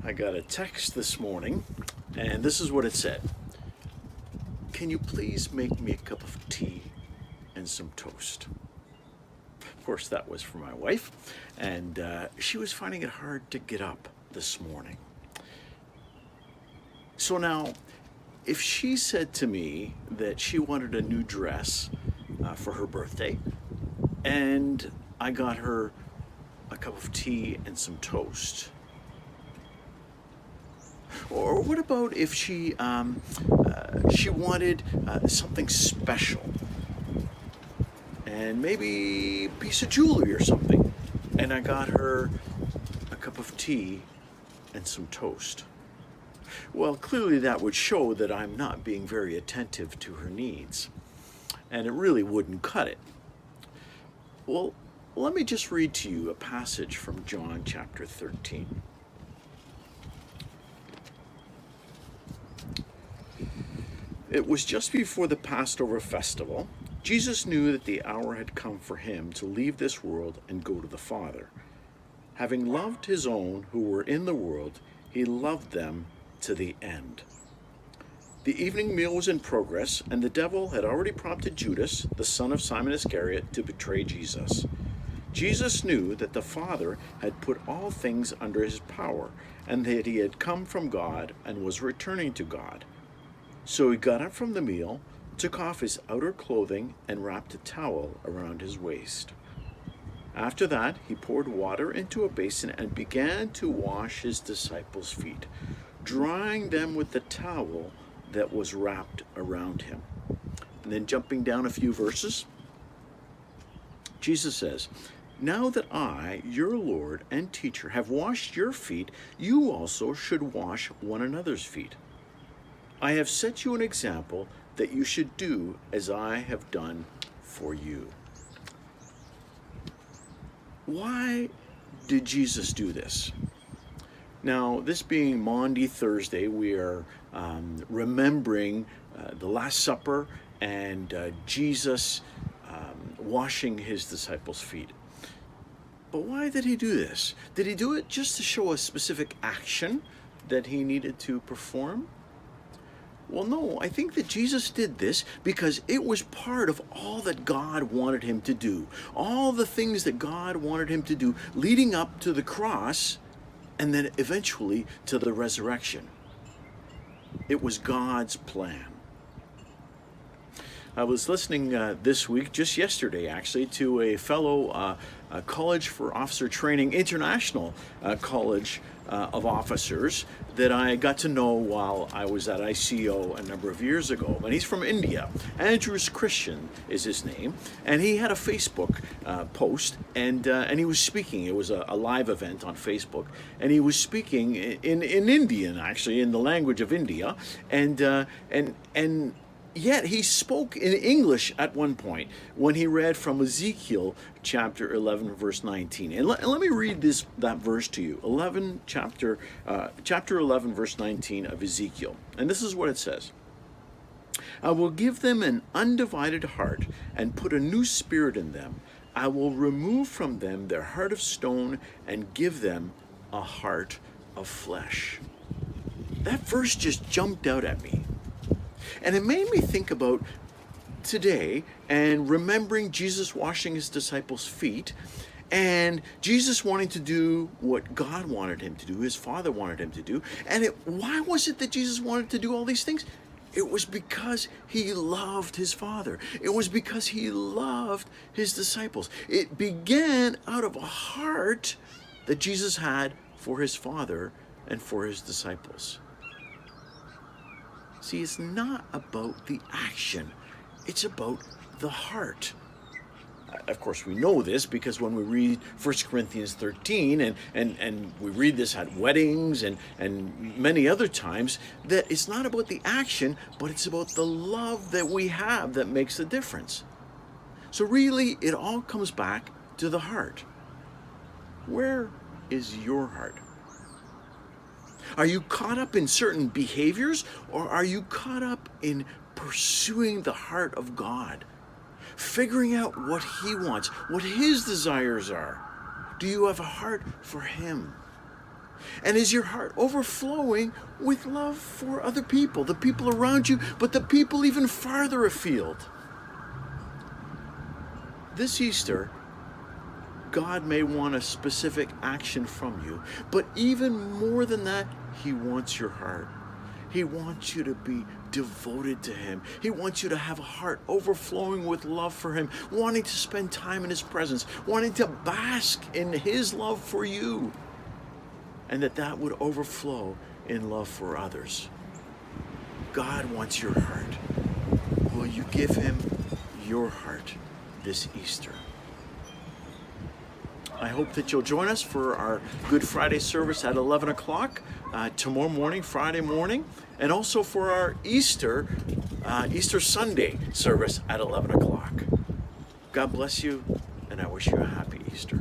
I got a text this morning, and this is what it said. Can you please make me a cup of tea and some toast? Of course, that was for my wife, and she was finding it hard to get up this morning. So now, if she said to me that she wanted a new dress for her birthday, and I got her a cup of tea and some toast, or what about if she wanted something special, and maybe a piece of jewelry or something, and I got her a cup of tea and some toast? Well, clearly that would show that I'm not being very attentive to her needs, and it really wouldn't cut it. Well, let me just read to you a passage from John chapter 13. It was just before the Passover festival. Jesus knew that the hour had come for him to leave this world and go to the Father. Having loved his own who were in the world, he loved them to the end. The evening meal was in progress, and the devil had already prompted Judas, the son of Simon Iscariot, to betray Jesus. Jesus knew that the Father had put all things under his power, and that he had come from God and was returning to God. So he got up from the meal, took off his outer clothing, and wrapped a towel around his waist. After that, he poured water into a basin and began to wash his disciples' feet, drying them with the towel that was wrapped around him. And then jumping down a few verses, Jesus says, "Now that I, your Lord and teacher, have washed your feet, you also should wash one another's feet. I have set you an example that you should do as I have done for you." Why did Jesus do this? Now, this being Maundy Thursday, we are remembering the Last Supper and Jesus washing his disciples' feet. But why did he do this? Did he do it just to show a specific action that he needed to perform? Well, no, I think that Jesus did this because it was part of all that God wanted him to do. All the things that God wanted him to do leading up to the cross and then eventually to the resurrection. It was God's plan. I was listening this week, just yesterday actually, to a fellow College for Officer Training, International College of Officers that I got to know while I was at ICO a number of years ago. And he's from India. Andrews Christian is his name. And he had a Facebook post, and he was speaking. It was a live event on Facebook. And he was speaking in Indian, actually, in the language of India. And yet he spoke in English at one point when he read from Ezekiel chapter 11, verse 19. And let me read that verse to you. Chapter 11, verse 19 of Ezekiel. And this is what it says. "I will give them an undivided heart and put a new spirit in them. I will remove from them their heart of stone and give them a heart of flesh." That verse just jumped out at me. And it made me think about today and remembering Jesus washing his disciples' feet and Jesus wanting to do what God wanted him to do, his Father wanted him to do. And why was it that Jesus wanted to do all these things? It was because he loved his Father. It was because he loved his disciples. It began out of a heart that Jesus had for his Father and for his disciples. See, it's not about the action. It's about the heart. Of course, we know this because when we read 1 Corinthians 13, and we read this at weddings and many other times, that it's not about the action, but it's about the love that we have that makes the difference. So really, it all comes back to the heart. Where is your heart? Are you caught up in certain behaviors, or are you caught up in pursuing the heart of God? Figuring out what he wants, what his desires are. Do you have a heart for him? And is your heart overflowing with love for other people, the people around you, but the people even farther afield? This Easter, God may want a specific action from you, but even more than that, He wants your heart. He wants you to be devoted to Him. He wants you to have a heart overflowing with love for Him, wanting to spend time in His presence, wanting to bask in His love for you, and that would overflow in love for others. God wants your heart. Will you give Him your heart this Easter? I hope that you'll join us for our Good Friday service at 11 o'clock tomorrow morning, Friday morning, and also for our Easter Sunday service at 11 o'clock. God bless you, and I wish you a happy Easter.